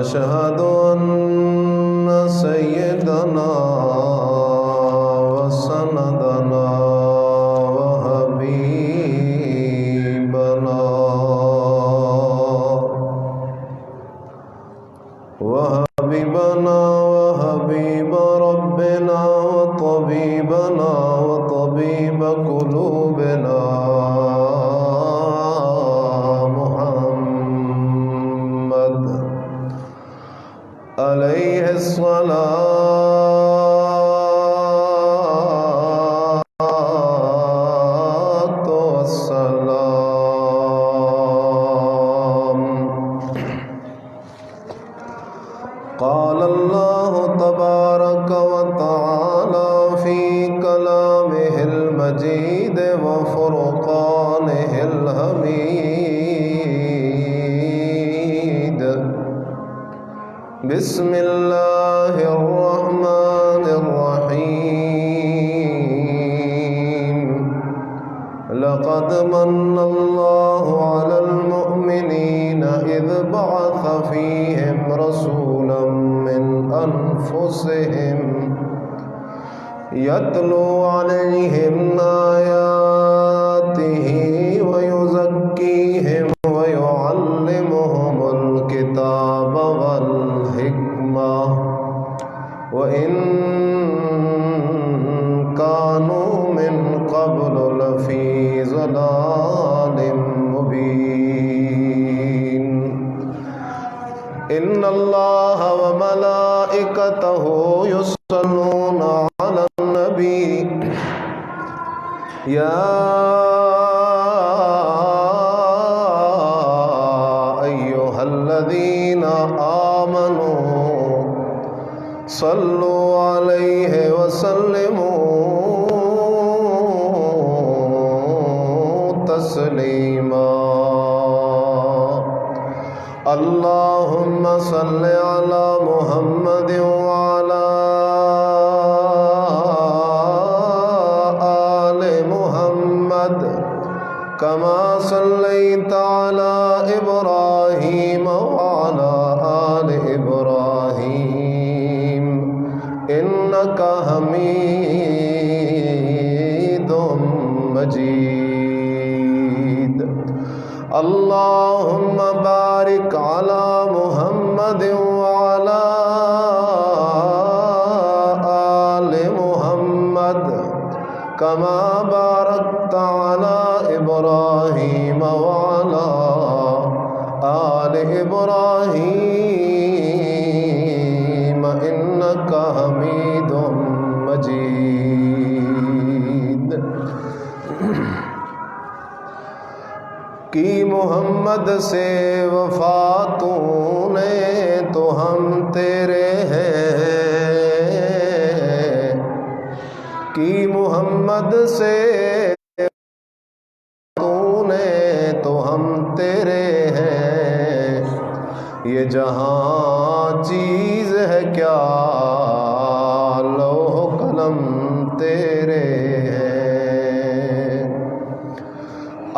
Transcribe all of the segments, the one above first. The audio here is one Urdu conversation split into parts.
وأشهد أن سيدنا وسندنا وحبيبنا وحبيب ربنا وطبيبنا وطبيب قلوبنا محمد عليه الصلاة والسلام. قال الله تبارك وتعالى في كلامه المجيد وفرقانه الحميد. بسم الله الرحمن الرحيم. لقد من الله على المؤمنين إذ بعث فيهم رسولا من أنفسهم يتلو عليهم آياته ويزكيهم ويعلمهم الكتاب والحكمة وإن كانوا من قبل لفي ضلال مبين. إن الله وملائكته يصلون على النبي يا أيها الذين آمنوا صلوا عليه وسلموا تسليما. اللهم صل على محمد وعلى آل محمد كما صليت على إبراهيم وعلى آل إبراهيم إنك حميد مجيد. اللهم بارك على محمد وعلى آل محمد كما باركت على إبراهيم وعلى آل إبراهيم إنك حميد مجيد. کی محمد سے وفا تو نے تو ہم تیرے ہیں. کی محمد سے تو نے تو ہم تیرے ہیں. یہ جہاں چیز ہے کیا لوح قلم تیرے ہیں.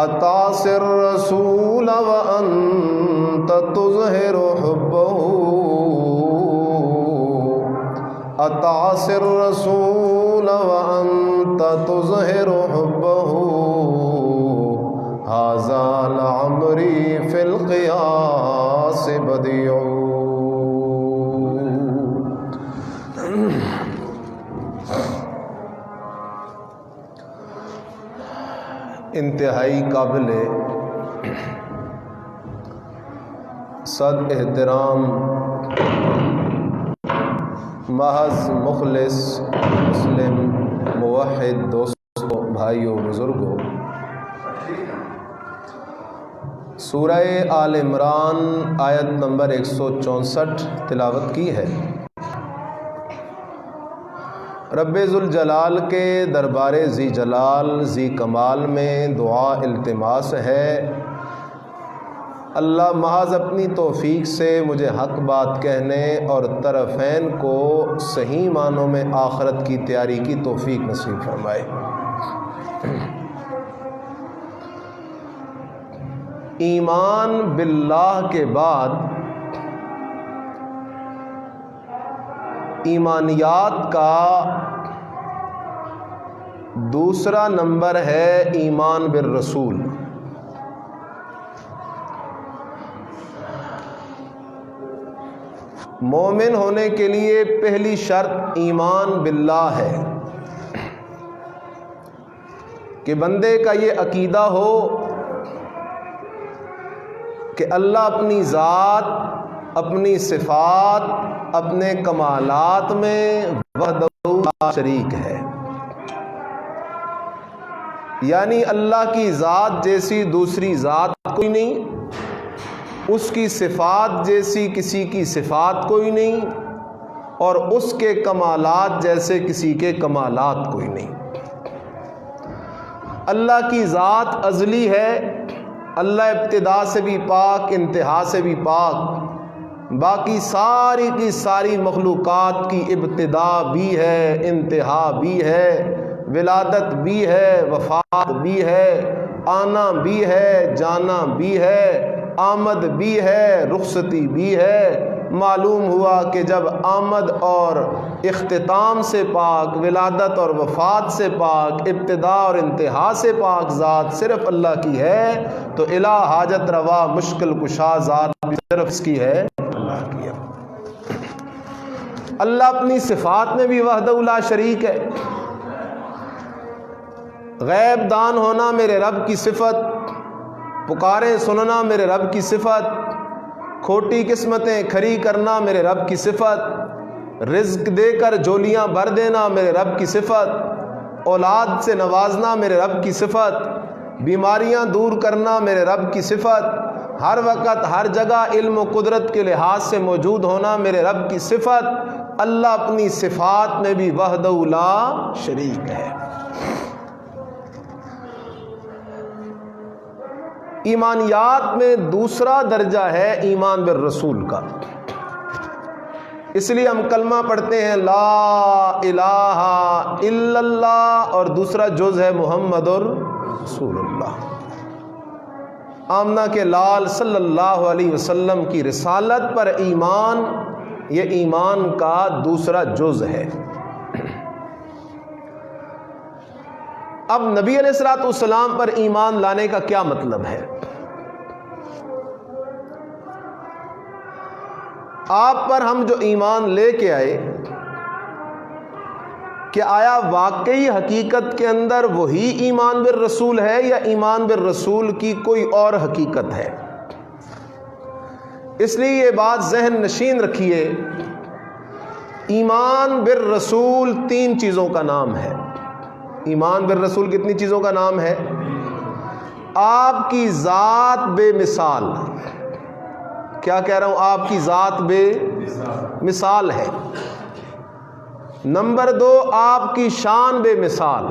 أطاس الرسول وأنت تظهر حبه. أطاس الرسول وأنت تظهر حبه. هذا لعمري في القياس بديع. انتہائی قابل صد احترام محض مخلص مسلم موحد دوستوں بھائیوں بزرگوں، سورہ آل عمران آیت نمبر 164 تلاوت کی ہے۔ رب ذوالجلال کے دربار ذی جلال ذی کمال میں دعا التماس ہے، اللہ محض اپنی توفیق سے مجھے حق بات کہنے اور طرفین کو صحیح معنوں میں آخرت کی تیاری کی توفیق نصیب فرمائے۔ ایمان باللہ کے بعد ایمانیات کا دوسرا نمبر ہے ایمان بالرسول۔ مومن ہونے کے لیے پہلی شرط ایمان باللہ ہے کہ بندے کا یہ عقیدہ ہو کہ اللہ اپنی ذات، اپنی صفات، اپنے کمالات میں وحدہ لا شریک ہے، یعنی اللہ کی ذات جیسی دوسری ذات کوئی نہیں، اس کی صفات جیسی کسی کی صفات کوئی نہیں، اور اس کے کمالات جیسے کسی کے کمالات کوئی نہیں۔ اللہ کی ذات ازلی ہے، اللہ ابتدا سے بھی پاک، انتہا سے بھی پاک، باقی ساری کی ساری مخلوقات کی ابتدا بھی ہے، انتہا بھی ہے، ولادت بھی ہے، وفات بھی ہے، آنا بھی ہے، جانا بھی ہے، آمد بھی ہے، رخصتی بھی ہے۔ معلوم ہوا کہ جب آمد اور اختتام سے پاک، ولادت اور وفات سے پاک، ابتدا اور انتہا سے پاک ذات صرف اللہ کی ہے، تو الہ حاجت روا مشکل کشا ذات بھی صرف اس کی ہے، اللہ کی ہے۔ اللہ اپنی صفات میں بھی وحدہ لا شریک ہے۔ غیب دان ہونا میرے رب کی صفت، پکاریں سننا میرے رب کی صفت، کھوٹی قسمتیں کھری کرنا میرے رب کی صفت، رزق دے کر جولیاں بھر دینا میرے رب کی صفت، اولاد سے نوازنا میرے رب کی صفت، بیماریاں دور کرنا میرے رب کی صفت، ہر وقت ہر جگہ علم و قدرت کے لحاظ سے موجود ہونا میرے رب کی صفت۔ اللہ اپنی صفات میں بھی وحدہ لا شریک ہے۔ ایمانیات میں دوسرا درجہ ہے ایمان بالرسول کا، اس لیے ہم کلمہ پڑھتے ہیں لا الہ الا اللہ، اور دوسرا جز ہے محمد رسول اللہ۔ آمنہ کے لال صلی اللہ علیہ وسلم کی رسالت پر ایمان، یہ ایمان کا دوسرا جز ہے۔ اب نبی علیہ الصلوۃ والسلام پر ایمان لانے کا کیا مطلب ہے؟ آپ پر ہم جو ایمان لے کے آئے، کہ آیا واقعی حقیقت کے اندر وہی ایمان بالرسول ہے یا ایمان بالرسول کی کوئی اور حقیقت ہے؟ اس لیے یہ بات ذہن نشین رکھیے، ایمان بالرسول تین چیزوں کا نام ہے۔ ایمان بالرسول کتنی چیزوں کا نام ہے؟ آپ کی ذات بے مثال، کیا کہہ رہا ہوں، آپ کی ذات بے مثال ہے۔ نمبر دو، آپ کی شان بے مثال۔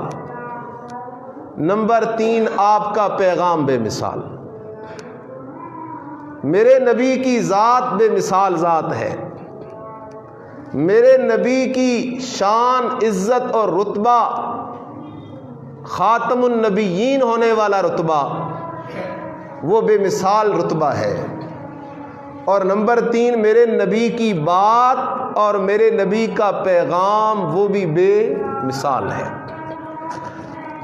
نمبر تین، آپ کا پیغام بے مثال۔ میرے نبی کی ذات بے مثال ذات ہے، میرے نبی کی شان، عزت اور رتبہ، خاتم النبیین ہونے والا رتبہ، وہ بے مثال رتبہ ہے۔ اور نمبر تین، میرے نبی کی بات اور میرے نبی کا پیغام، وہ بھی بے مثال ہے۔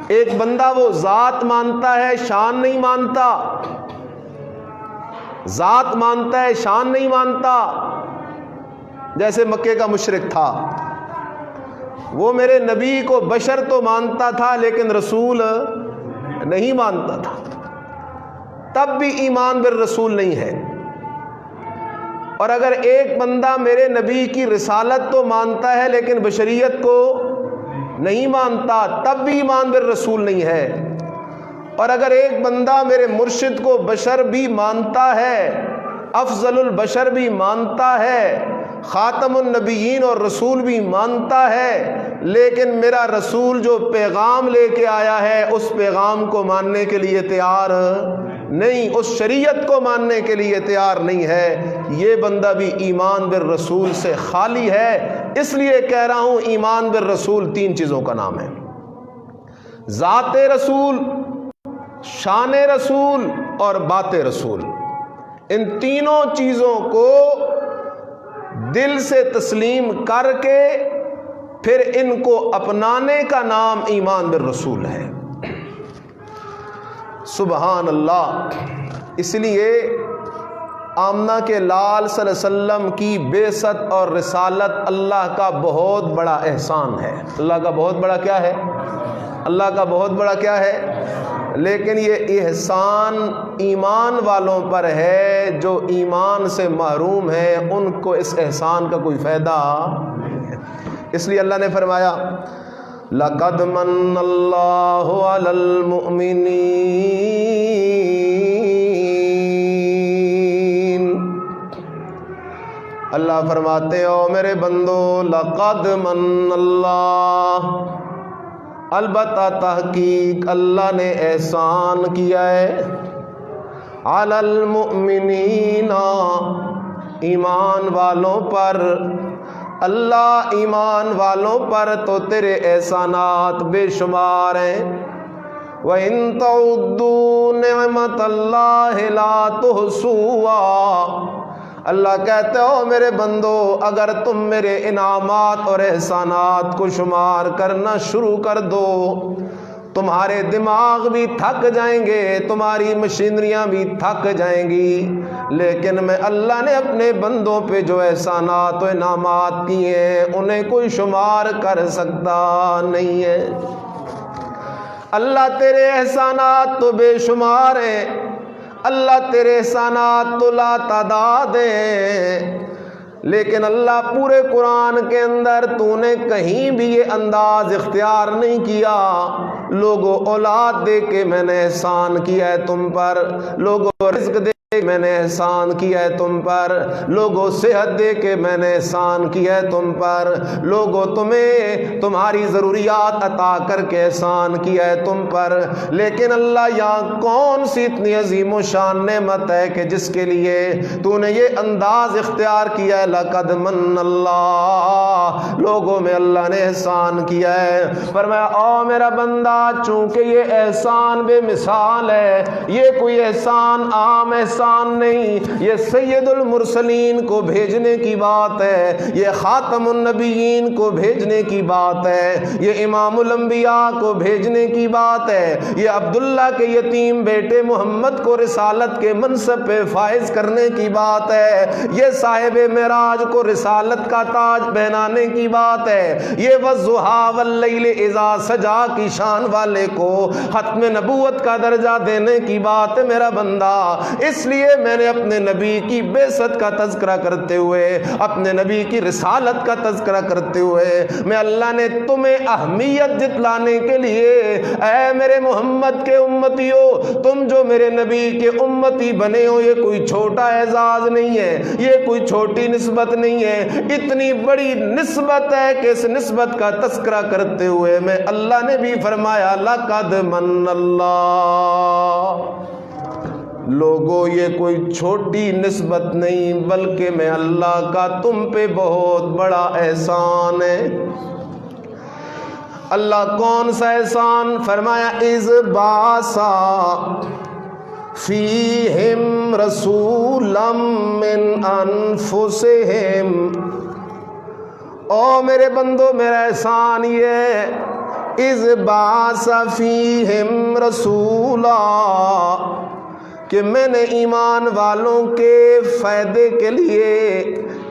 ایک بندہ وہ ذات مانتا ہے، شان نہیں مانتا، ذات مانتا ہے، شان نہیں مانتا، جیسے مکے کا مشرک تھا، وہ میرے نبی کو بشر تو مانتا تھا لیکن رسول نہیں مانتا تھا، تب بھی ایمان بالرسول نہیں ہے۔ اور اگر ایک بندہ میرے نبی کی رسالت تو مانتا ہے لیکن بشریت کو نہیں مانتا، تب بھی ایمان بالرسول نہیں ہے۔ اور اگر ایک بندہ میرے مرشد کو بشر بھی مانتا ہے، افضل البشر بھی مانتا ہے، خاتم النبیین اور رسول بھی مانتا ہے، لیکن میرا رسول جو پیغام لے کے آیا ہے اس پیغام کو ماننے کے لیے تیار نہیں، اس شریعت کو ماننے کے لیے تیار نہیں ہے، یہ بندہ بھی ایمان بالرسول سے خالی ہے۔ اس لیے کہہ رہا ہوں ایمان بالرسول تین چیزوں کا نام ہے، ذات رسول، شان رسول اور بات رسول۔ ان تینوں چیزوں کو دل سے تسلیم کر کے پھر ان کو اپنانے کا نام ایمان بالرسول ہے۔ سبحان اللہ۔ اس لیے آمنہ کے لال صلی اللہ علیہ وسلم کی بعثت اور رسالت اللہ کا بہت بڑا احسان ہے۔ اللہ کا بہت بڑا کیا ہے؟ اللہ کا بہت بڑا کیا ہے؟ لیکن یہ احسان ایمان والوں پر ہے، جو ایمان سے محروم ہیں ان کو اس احسان کا کوئی فائدہ نہیں ہے۔ اس لیے اللہ نے فرمایا لَقَدْ مَنَّ اللَّهُ عَلَى الْمُؤْمِنِينَ، اللہ فرماتے ہو میرے بندو لَقَدْ مَنَّ اللَّهُ، البتہ تحقیق اللہ نے احسان کیا ہے، عَلَى الْمُؤْمِنِينَ، ایمان والوں پر۔ اللہ ایمان والوں پر تو تیرے احسانات بے شمار ہیں۔ وَإِن تَعُدُّوا نِعْمَةَ اللَّهِ لَا تُحْصُوهَا، اللہ کہتے ہو میرے بندو اگر تم میرے انعامات اور احسانات کو شمار کرنا شروع کر دو، تمہارے دماغ بھی تھک جائیں گے، تمہاری مشینریاں بھی تھک جائیں گی، لیکن میں اللہ نے اپنے بندوں پہ جو احسانات و انعامات کیے ہیں انہیں کوئی شمار کر سکتا نہیں ہے۔ اللہ تیرے احسانات تو بے شمار ہیں، اللہ تیرے احسانات تو لا تعداد ہیں، لیکن اللہ پورے قرآن کے اندر تو نے کہیں بھی یہ انداز اختیار نہیں کیا لوگوں اولاد دے کے میں نے احسان کیا ہے تم پر، لوگوں رزق دے میں نے احسان کیا ہے تم پر، لوگوں صحت دے کے میں نے احسان کیا ہے تم پر، لوگوں تمہیں تمہاری ضروریات عطا کر کے احسان کیا ہے تم پر، لیکن اللہ یہاں کون سی اتنی عظیم و شان نعمت ہے کہ جس کے لیے تو نے یہ انداز اختیار کیا ہے؟ لقد من اللہ، لوگوں میں اللہ نے احسان کیا ہے۔ فرمایا او میرا بندہ چونکہ یہ احسان بے مثال ہے، یہ کوئی احسان عام احسان نہیں، یہ سید المرسلین کو بھیجنے کی بات ہے، یہ خاتم النبیین کو بھیجنے کی بات ہے، یہ امام الانبیاء کو بھیجنے کی بات ہے، یہ عبداللہ کے یتیم بیٹے محمد کو رسالت کے منصب پہ فائز کرنے کی بات ہے، یہ صاحب معراج کو رسالت کا تاج پہنانے کی بات ہے، یہ والضحیٰ واللیل اذا سجا کی شان والے کو ختم نبوت کا درجہ دینے کی بات ہے میرا بندہ۔ اس لیے میں نے اپنے نبی کی بعثت کا تذکرہ کرتے ہوئے، اپنے نبی کی رسالت کا تذکرہ کرتے ہوئے، میں اللہ نے تمہیں اہمیت جتلانے کے لیے، اے میرے محمد کے امتیوں، تم جو میرے نبی کے امتی بنے ہو، یہ کوئی چھوٹا اعزاز نہیں ہے، یہ کوئی چھوٹی نسبت نہیں ہے، اتنی بڑی نسبت ہے کہ اس نسبت کا تذکرہ کرتے ہوئے میں اللہ نے بھی فرمایا لقد من اللہ، لوگوں یہ کوئی چھوٹی نسبت نہیں بلکہ میں اللہ کا تم پہ بہت بڑا احسان ہے۔ اللہ کون سا احسان؟ فرمایا اذ باسا فیہم رسولا من انفسہم، او میرے بندو میرا احسان یہ ہے، اذ باسا فیہم رسولا، کہ میں نے ایمان والوں کے فائدے کے لیے،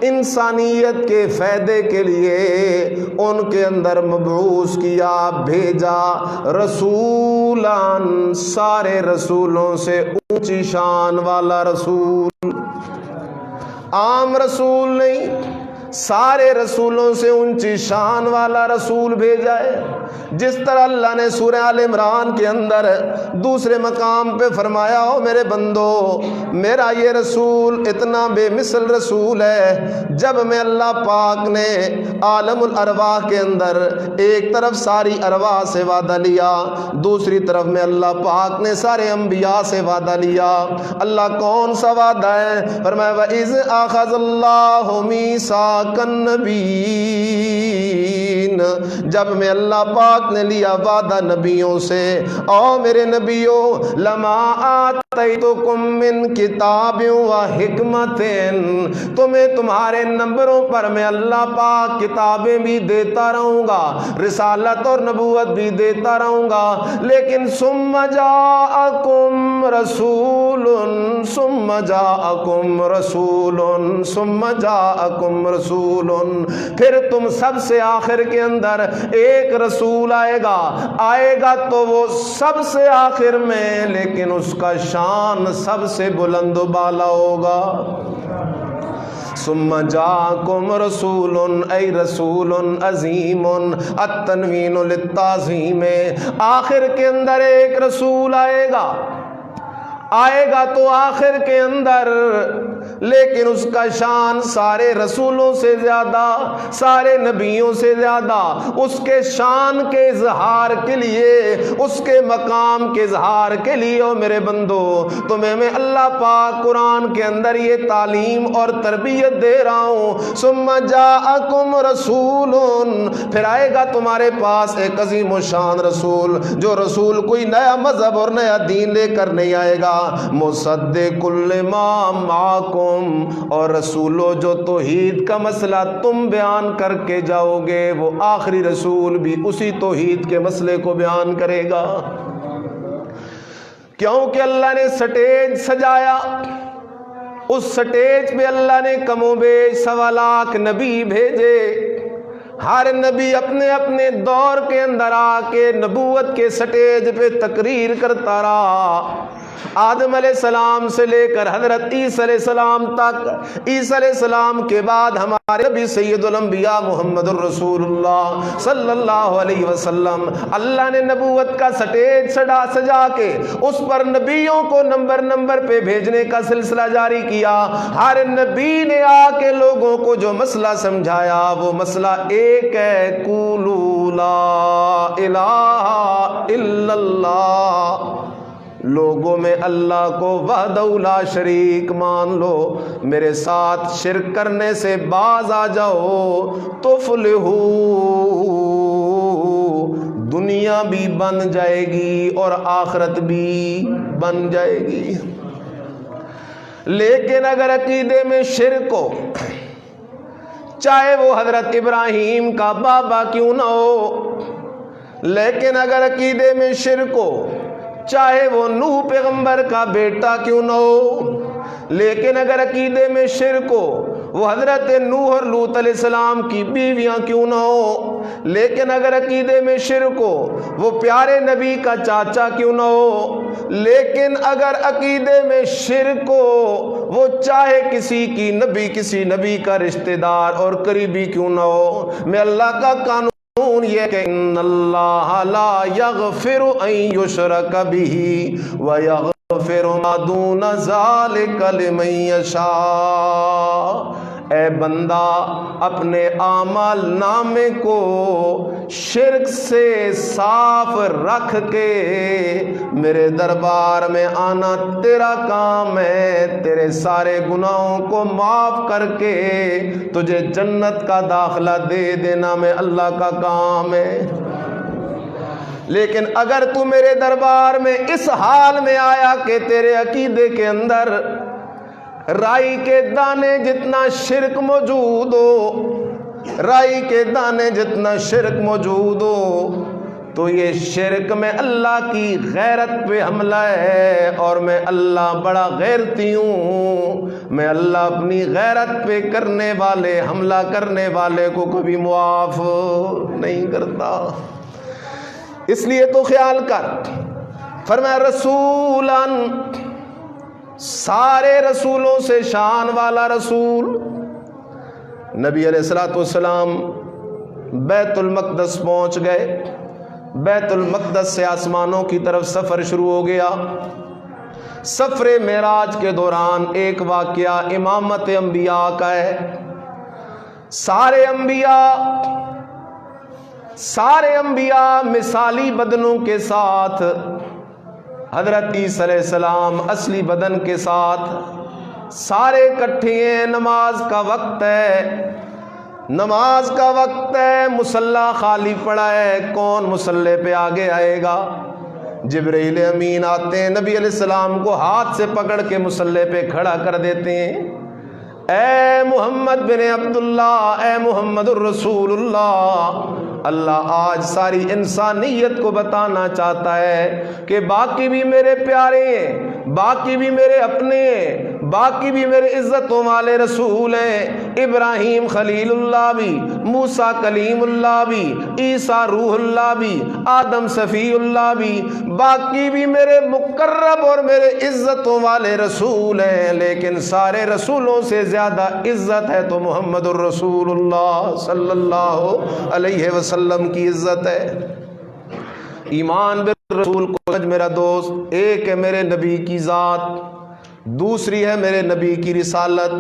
انسانیت کے فائدے کے لیے ان کے اندر مبعوث کیا، بھیجا، رسولان، سارے رسولوں سے اونچی شان والا رسول، عام رسول نہیں، سارے رسولوں سے اونچی شان والا رسول بھیجا ہے۔ جس طرح اللہ نے سورہ آل عمران کے اندر دوسرے مقام پہ فرمایا ہو میرے بندو میرا یہ رسول اتنا بے مثل رسول ہے، جب میں اللہ پاک نے عالم الارواح کے اندر ایک طرف ساری ارواح سے وعدہ لیا، دوسری طرف میں اللہ پاک نے سارے انبیاء سے وعدہ لیا۔ اللہ کون سا وعدہ ہے؟ فرمایا وَإِذْ أَخَذَ اللَّهُ مِيثَاقَ النَّبِيِّينَ، جب میں اللہ پاک نے لیا وعدہ نبیوں سے، او میرے نبیوں، لما آت آتیتکم من کتاب و حکمت، تمہیں تمہارے نمبروں پر میں اللہ پاک کتابیں بھی دیتا رہوں گا، رسالت اور نبوت بھی دیتا رہوں گا، لیکن ثم جاءکم رسول، ثم جاءکم رسول، ثم جاءکم رسول، پھر تم سب سے آخر کے اندر ایک رسول آئے گا تو وہ سب سے آخر میں، لیکن اس کا شان سب سے بلند و بالا ہوگا۔ ثم جاءکم رسول ای رسول عظیم، التنوین للتعظیم، آخر کے اندر ایک رسول آئے گا تو آخر کے اندر، لیکن اس کا شان سارے رسولوں سے زیادہ، سارے نبیوں سے زیادہ، اس کے شان کے اظہار کے لیے، اس کے مقام کے اظہار کے لیے، او میرے بندو تمہیں میں اللہ پاک قرآن کے اندر یہ تعلیم اور تربیت دے رہا ہوں۔ ثم جاءکم رسول، پھر آئے گا تمہارے پاس ایک عظیم و شان رسول، جو رسول کوئی نیا مذہب اور نیا دین لے کر نہیں آئے گا، مصدق لما معکم، اور رسولو جو توحید کا مسئلہ تم بیان کر کے جاؤ گے، وہ آخری رسول بھی اسی توحید کے مسئلے کو بیان کرے گا۔ کیونکہ اللہ نے سٹیج سجایا، اس سٹیج پہ اللہ نے کم و بیش 1.25 لاکھ نبی بھیجے، ہر نبی اپنے اپنے دور کے اندر آ کے نبوت کے سٹیج پہ تقریر کرتا رہا، آدم علیہ السلام سے لے کر حضرت عیسیٰ علیہ السلام تک، عیسیٰ علیہ السلام کے بعد ہمارے نبی سید الانبیاء محمد الرسول اللہ صلی اللہ علیہ وسلم، اللہ نے نبوت کا سٹیج سجا کے اس پر نبیوں کو نمبر پہ بھیجنے کا سلسلہ جاری کیا۔ ہر نبی نے آ کے لوگوں کو جو مسئلہ سمجھایا، وہ مسئلہ ایک ہے، قولوا لا الہ الا اللہ، لوگوں میں اللہ کو وحدہ لا شریک مان لو، میرے ساتھ شرک کرنے سے باز آ جاؤ، تفلحو، دنیا بھی بن جائے گی اور آخرت بھی بن جائے گی۔ لیکن اگر عقیدے میں شرک ہو، چاہے وہ حضرت ابراہیم کا بابا کیوں نہ ہو، لیکن اگر عقیدے میں شرک ہو، چاہے وہ نوح پیغمبر کا بیٹا کیوں نہ ہو، لیکن اگر عقیدے میں شرک ہو، وہ حضرت نوح اور لوط علیہ السلام کی بیویاں کیوں نہ ہو، لیکن اگر عقیدے میں شرک ہو، وہ پیارے نبی کا چاچا کیوں نہ ہو، لیکن اگر عقیدے میں شرک ہو، وہ چاہے کسی نبی کا رشتہ دار اور قریبی کیوں نہ ہو، میں اللہ کا قانون یہ کہ ان اللہ لا یغفر ان یشرک بہ ویغفر ما دون ذلک لمن یشاء۔ اے بندہ، اپنے اعمال نامے کو شرک سے صاف رکھ کے میرے دربار میں آنا تیرا کام ہے، تیرے سارے گناہوں کو معاف کر کے تجھے جنت کا داخلہ دے دینا میں اللہ کا کام ہے۔ لیکن اگر تو میرے دربار میں اس حال میں آیا کہ تیرے عقیدے کے اندر رائی کے دانے جتنا شرک موجود ہو، رائی کے دانے جتنا شرک موجود ہو، تو یہ شرک میں اللہ کی غیرت پہ حملہ ہے، اور میں اللہ بڑا غیرتی ہوں، میں اللہ اپنی غیرت پہ حملہ کرنے والے کو کبھی معاف نہیں کرتا۔ اس لیے تو خیال کر، فرمایا رسولاً، سارے رسولوں سے شان والا رسول۔ نبی علیہ الصلوۃ والسلام بیت المقدس پہنچ گئے، بیت المقدس سے آسمانوں کی طرف سفر شروع ہو گیا۔ سفر معراج کے دوران ایک واقعہ امامت انبیاء کا ہے۔ سارے انبیاء مثالی بدنوں کے ساتھ، حضرت عیسیٰ علیہ السلام اصلی بدن کے ساتھ سارے اکٹھے ہیں۔ نماز کا وقت ہے، مصلی خالی پڑا ہے، کون مصلی پہ آگے آئے گا؟ جبرائیل امین آتے ہیں، نبی علیہ السلام کو ہاتھ سے پکڑ کے مصلی پہ کھڑا کر دیتے ہیں، اے محمد بن عبداللہ، اے محمد الرسول اللہ، اللہ آج ساری انسانیت کو بتانا چاہتا ہے کہ باقی بھی میرے پیارے ہیں، باقی بھی میرے اپنے ہیں، باقی بھی میرے عزتوں والے رسول ہیں، ابراہیم خلیل اللہ بھی، موسیٰ کلیم اللہ بھی، عیسیٰ روح اللہ بھی، آدم صفی اللہ بھی، باقی بھی میرے مقرب اور میرے عزتوں والے رسول ہیں، لیکن سارے رسولوں سے زیادہ عزت ہے تو محمد الرسول اللہ صلی اللہ علیہ وسلم کی عزت ہے۔ ایمان بالرسول کو سمجھ میرا دوست، ایک ہے میرے نبی کی ذات، دوسری ہے میرے نبی کی رسالت۔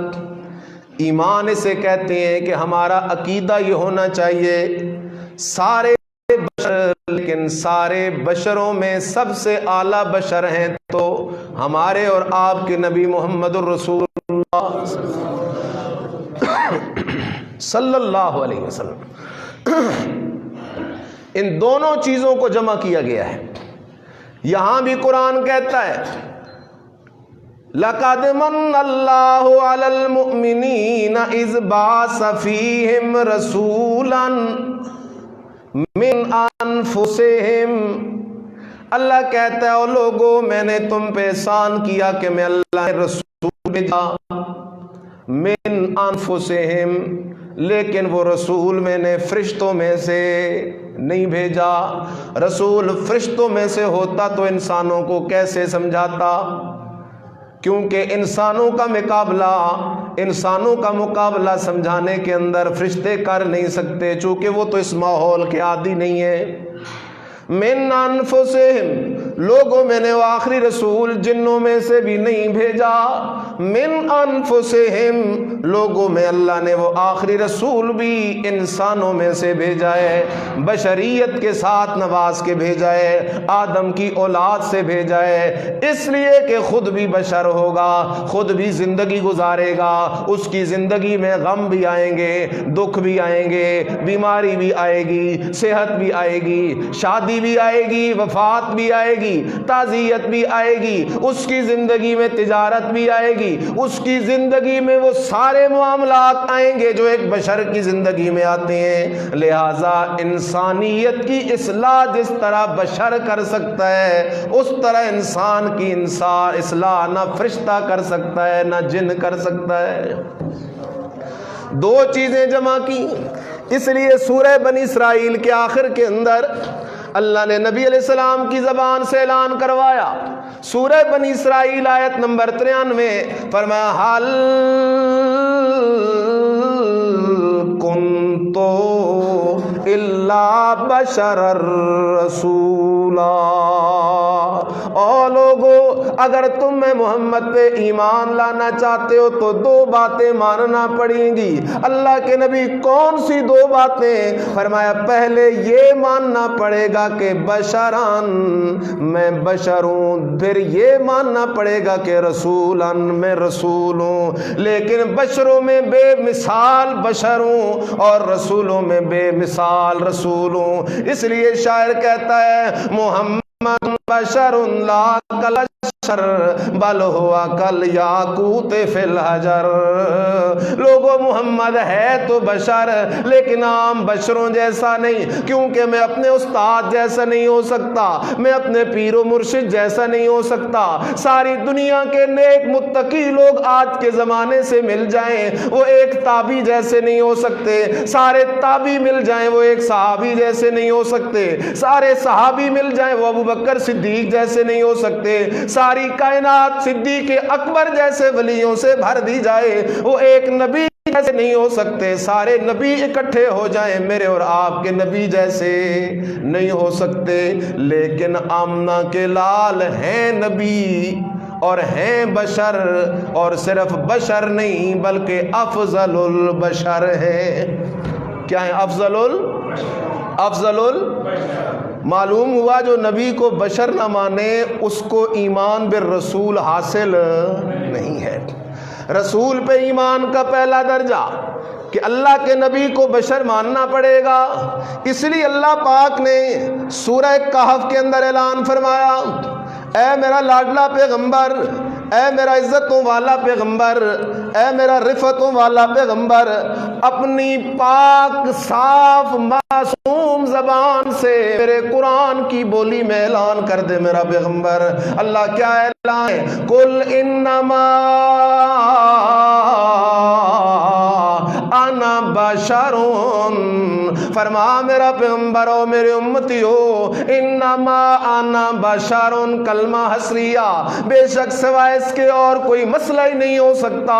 ایمان اسے کہتے ہیں کہ ہمارا عقیدہ یہ ہونا چاہیے سارے بشر، لیکن سارے بشروں میں سب سے اعلیٰ بشر ہیں تو ہمارے اور آپ کے نبی محمد الرسول اللہ صلی اللہ علیہ وسلم۔ ان دونوں چیزوں کو جمع کیا گیا ہے۔ یہاں بھی قرآن کہتا ہے لَقَدْ مَنَّ اللَّهُ عَلَى الْمُؤْمِنِينَ إِذْ بَعَثَ فِيهِمْ رَسُولًا مِّنْ أَنفُسِهِمْ۔ اللہ کہتا ہے او لوگو، میں نے تم پہ احسان کیا کہ میں اللہ نے رسول بھیجا من انفسہم، لیکن وہ رسول میں نے فرشتوں میں سے نہیں بھیجا۔ رسول فرشتوں میں سے ہوتا تو انسانوں کو کیسے سمجھاتا؟ کیونکہ انسانوں کا مقابلہ سمجھانے کے اندر فرشتے کر نہیں سکتے، چونکہ وہ تو اس ماحول کے عادی نہیں ہے۔ من انفسہم، لوگوں میں نے وہ آخری رسول جنوں میں سے بھی نہیں بھیجا۔ من انفسہم، لوگوں میں اللہ نے وہ آخری رسول بھی انسانوں میں سے بھیجا ہے، بشریت کے ساتھ نواز کے بھیجا ہے، آدم کی اولاد سے بھیجا ہے، اس لیے کہ خود بھی بشر ہوگا، خود بھی زندگی گزارے گا، اس کی زندگی میں غم بھی آئیں گے، دکھ بھی آئیں گے، بیماری بھی آئے گی، صحت بھی آئے گی، شادی بھی آئے گی، وفات بھی آئے گی، تعزیت بھی آئے گی، اس کی زندگی میں تجارت بھی آئے گی، اس کی زندگی میں وہ سارے معاملات آئیں گے جو ایک بشر کی زندگی میں آتے ہیں۔ لہٰذا انسانیت کی اصلاح جس طرح بشر کر سکتا ہے، اس طرح انسان کی اصلاح نہ فرشتہ کر سکتا ہے نہ جن کر سکتا ہے۔ دو چیزیں جمع کی، اس لیے سورہ بنی اسرائیل کے آخر کے اندر اللہ نے نبی علیہ السلام کی زبان سے اعلان کروایا۔ سورہ بنی اسرائیل آیت نمبر 93 فرمایا حل کنتو الا بشر رسولا، او لوگو اگر تم میں محمد پہ ایمان لانا چاہتے ہو تو دو باتیں ماننا پڑیں گی۔ اللہ کے نبی کون سی دو باتیں؟ فرمایا پہلے یہ ماننا پڑے گا کہ بشران، میں بشر ہوں، پھر یہ ماننا پڑے گا کہ رسولان، میں رسول ہوں، لیکن بشروں میں بے مثال بشر ہوں اور رسولوں میں بے مثال رسول ہوں۔ اس لیے شاعر کہتا ہے محمد بشر لا کالبشر بل ہوا کالیاقوت فی الحجر، لوگوں محمد ہے تو بشر لیکن عام بشروں جیسا نہیں، کیونکہ میں اپنے استاد جیسا نہیں ہو سکتا، میں اپنے پیر و مرشد جیسا نہیں ہو سکتا۔ ساری دنیا کے نیک متقی لوگ آج کے زمانے سے مل جائیں وہ ایک تابعی جیسے نہیں ہو سکتے، سارے تابعی مل جائیں وہ ایک صحابی جیسے نہیں ہو سکتے، سارے صحابی مل جائیں وہ ابو بکر صدیق جیسے نہیں ہو سکتے، ساری کائنات صدیق اکبر جیسے ولیوں سے بھر دی جائے وہ ایک نبی جیسے نہیں ہو سکتے، سارے نبی اکٹھے ہو جائیں میرے اور آپ کے نبی جیسے نہیں ہو سکتے، لیکن آمنہ کے لال ہیں نبی اور ہیں بشر، اور صرف بشر نہیں بلکہ افضل البشر ہیں۔ کیا ہیں؟ افضل معلوم ہوا جو نبی کو بشر نہ مانے اس کو ایمان بالرسول حاصل نہیں ہے۔ رسول پہ ایمان کا پہلا درجہ کہ اللہ کے نبی کو بشر ماننا پڑے گا، اس لیے اللہ پاک نے سورہ کہف کے اندر اعلان فرمایا، اے میرا لاڈلا پیغمبر، اے میرا عزتوں والا پیغمبر، اے میرا رفتوں والا پیغمبر، اپنی پاک صاف معصوم زبان سے میرے قرآن کی بولی میں اعلان کر دے میرا پیغمبر۔ اللہ کیا اعلان ہے؟ قل انما انا بشرون، فرما میرا پیغمبر او میرے امتی ہو، انما انا بشرون کلمہ حسریہ، بے شک سوائے اس کے اور کوئی مسئلہ ہی نہیں ہو سکتا۔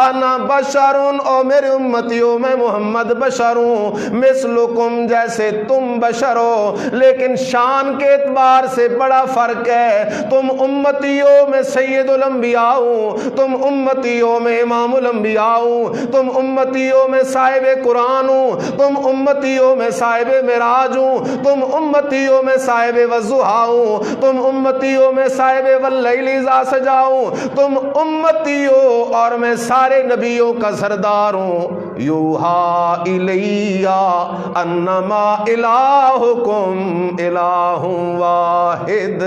انا بشرون، او میرے امتی ہو، میں محمد بشر ہوں، مثلکم، جیسے تم بشر ہو، لیکن شان کے اعتبار سے بڑا فرق ہے۔ تم امتی ہو، میں سید الانبیاء ہوں، تم امتی ہو، میں امام الانبیاء ہوں، تم امتی ہو، میں صاحب قرآن ہوں، تم امتی ہو، میں صاحب معراج ہوں، تم امتی ہو، میں صاحب والضحیٰ ہوں، تم امتی ہو، میں صاحب واللیل اذا سجا ہوں، تم امتی ہو اور میں سارے نبیوں کا سردار ہوں۔ یوحا الیہ انما الہکم الہ واحد،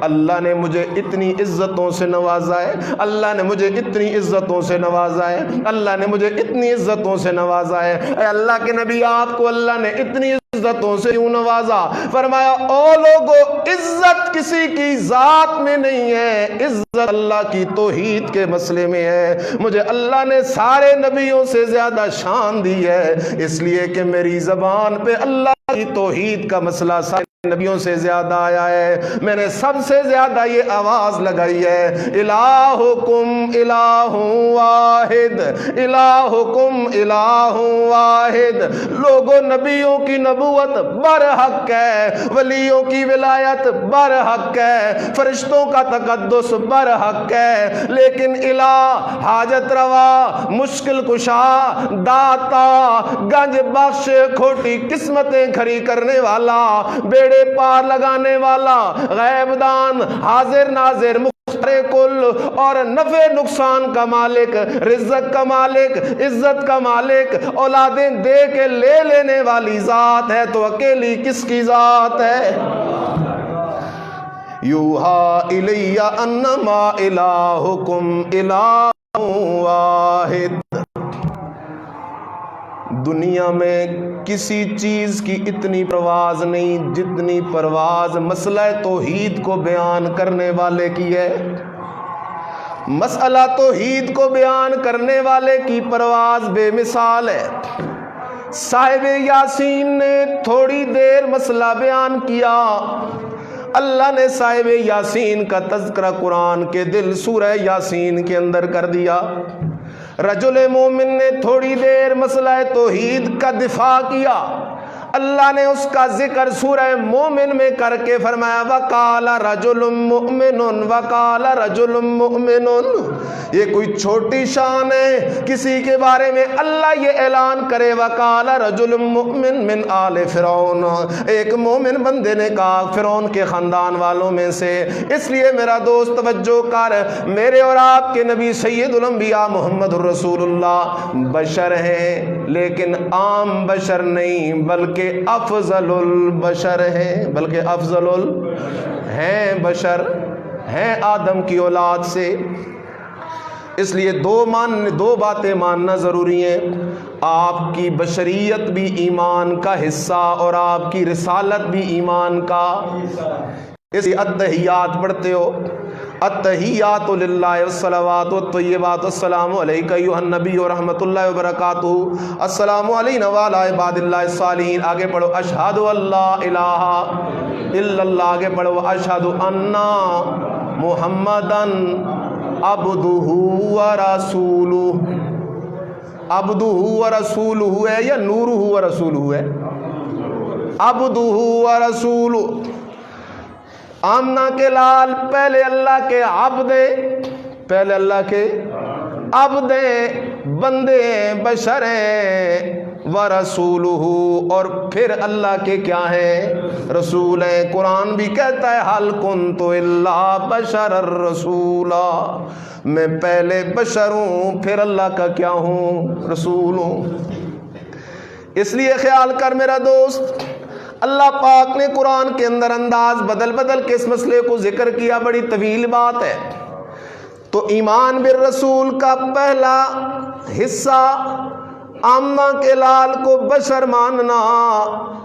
اللہ نے مجھے اتنی عزتوں سے نوازا ہے، اللہ نے مجھے اتنی عزتوں سے نوازا ہے، اللہ نے مجھے اتنی عزتوں سے نوازا ہے۔ اے اللہ کے نبی، آپ کو اللہ نے اتنی عزتوں سے کیوں نوازا؟ فرمایا، او لوگو، عزت کسی کی ذات میں نہیں ہے، عزت اللہ کی توحید کے مسئلے میں ہے۔ مجھے اللہ نے سارے نبیوں سے زیادہ شان دی ہے، اس لیے کہ میری زبان پہ اللہ کی توحید کا مسئلہ سارے نبیوں سے زیادہ آیا ہے۔ میں نے سب سے زیادہ یہ آواز لگائی ہے، الہکم الہ واحد، الہکم الہ واحد۔ لوگوں، نبیوں کی نبوت برحق ہے، ولیوں کی ولایت برحق ہے، فرشتوں کا تقدس برحق ہے، لیکن الہ، حاجت روا، مشکل کشا، داتا، گنج بخش، کھوٹی قسمتیں کھری کرنے والا، بیڑے پار لگانے والا، غیب دان، حاضر ناظر، مختار کل اور نفع نقصان کا مالک، رزق کا مالک، عزت کا مالک، اولادیں دے کے لے لینے والی ذات ہے تو اکیلی کس کی ذات ہے؟ یوحا الیہ انما الہکم الہ واحد۔ دنیا میں کسی چیز کی اتنی پرواز نہیں جتنی پرواز مسئلہ توحید کو بیان کرنے والے کی ہے۔ مسئلہ توحید کو بیان کرنے والے کی پرواز بے مثال ہے۔ صاحب یاسین نے تھوڑی دیر مسئلہ بیان کیا، اللہ نے صاحب یاسین کا تذکرہ قرآن کے دل سورہ یاسین کے اندر کر دیا۔ رجل مومن نے تھوڑی دیر مسئلہ توحید کا دفاع کیا، اللہ نے اس کا ذکر سورہ مومن میں کر کے فرمایا، وَقَالَ رَجُلٌ مُؤْمِنٌ وَقَالَ رَجُلٌ مُؤْمِنٌ۔ یہ کوئی چھوٹی شان ہے کسی کے بارے میں اللہ یہ اعلان کرے، وَقَالَ رَجُلٌ مُؤْمِنٌ مِنْ آلِ فِرْعَوْنَ، ایک مومن بندے نے کہا فرعون کے خاندان والوں میں سے۔ اس لیے میرا دوست توجہ کر، میرے اور آپ کے نبی سید الانبیاء محمد الرسول اللہ بشر ہیں، لیکن عام بشر نہیں بلکہ افضل البشر ہیں، بلکہ افضل ہیں بشر ہیں آدم کی اولاد سے۔ اس لیے دو باتیں ماننا ضروری ہیں، آپ کی بشریت بھی ایمان کا حصہ اور آپ کی رسالت بھی ایمان کا۔ اس لیے التحیات پڑھتے ہو، التحیات للہ والصلوات والطیبات، السلام علیکہ ایھا النبی ورحمۃ اللہ وبرکاتہ، السلام علینا وعلی عباد اللہ الصالحین۔ آگے پڑھو، اشہد ان لا الہ الا اللہ، آگے پڑھو، اشہد ان محمدً عبدہ ورسولہ۔ عبدہ ورسولہ ہے یا نورہ ورسولہ ہے؟ عبدہ ورسولہ۔ آمنہ کے لال پہلے اللہ کے عبد، پہلے اللہ کے عبد، بندے بشر ہیں، ورسولہ، اور پھر اللہ کے کیا ہیں؟ رسول ہیں۔ قرآن بھی کہتا ہے حل کنت الا بشر الرسولا، میں پہلے بشر ہوں پھر اللہ کا کیا ہوں؟ رسول ہوں۔ اس لیے خیال کر میرا دوست، اللہ پاک نے قرآن کے اندر انداز بدل بدل کے اس مسئلے کو ذکر کیا، بڑی طویل بات ہے۔ تو ایمان بالرسول کا پہلا حصہ آمنہ کے لال کو بشر ماننا،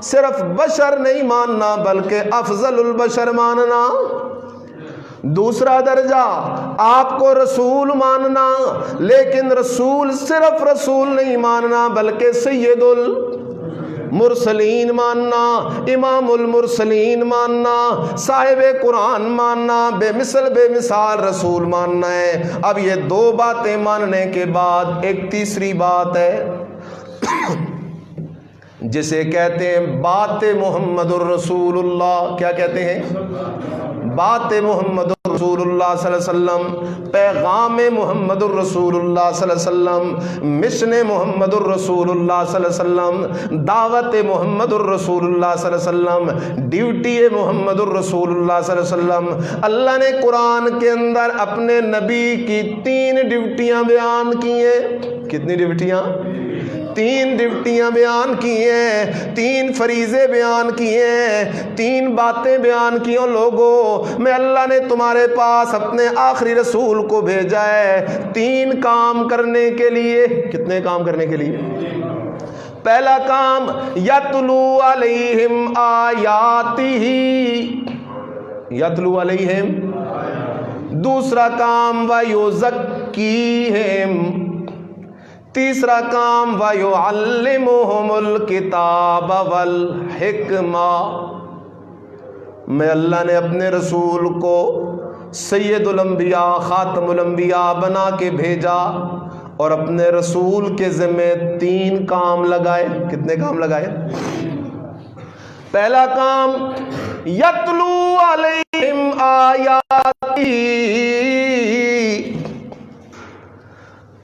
صرف بشر نہیں ماننا بلکہ افضل البشر ماننا۔ دوسرا درجہ آپ کو رسول ماننا، لیکن رسول صرف رسول نہیں ماننا بلکہ سید المرسلین ماننا، امام المرسلین ماننا، صاحب قرآن ماننا، بے مثل بے مثال رسول ماننا ہے۔ اب یہ دو باتیں ماننے کے بعد ایک تیسری بات ہے جسے کہتے ہیں بات محمد الرسول اللہ۔ کیا کہتے ہیں؟ بات محمد الرسول اللہ صلی اللہ علیہ وسلم، پیغام محمد الرسول اللہ صلی اللہ علیہ وسلم، مشن محمد الرسول اللہ صلی اللہ علیہ وسلم، دعوت محمد الرسول اللہ صلی اللہ علیہ وسلم، ڈیوٹی محمد الرسول اللہ صلی اللہ علیہ وسلم۔ اللہ نے قرآن کے اندر اپنے نبی کی 3 ڈیوٹیاں بیان کی ہیں۔ کتنی ڈیوٹیاں؟ 3 ڈیوٹیاں بیان کی ہیں، 3 فریضے بیان کیے ہیں، 3 باتیں بیان کی ہیں۔ لوگوں، میں اللہ نے تمہارے پاس اپنے آخری رسول کو بھیجا ہے 3 کام کرنے کے لیے۔ کتنے کام کرنے کے لیے؟ پہلا کام یتلو علیہم آیاتہ، یتلو علیہم۔ دوسرا کام ویزکیہم۔ تیسرا کام وَيُعَلِّمُهُمُ الْكِتَابَ وَالْحِکْمَةَ۔ میں اللہ نے اپنے رسول کو سید الانبیاء خاتم الانبیاء بنا کے بھیجا، اور اپنے رسول کے ذمہ 3 کام لگائے۔ کتنے کام لگائے؟ پہلا کام یتلو علیہم آیاتی،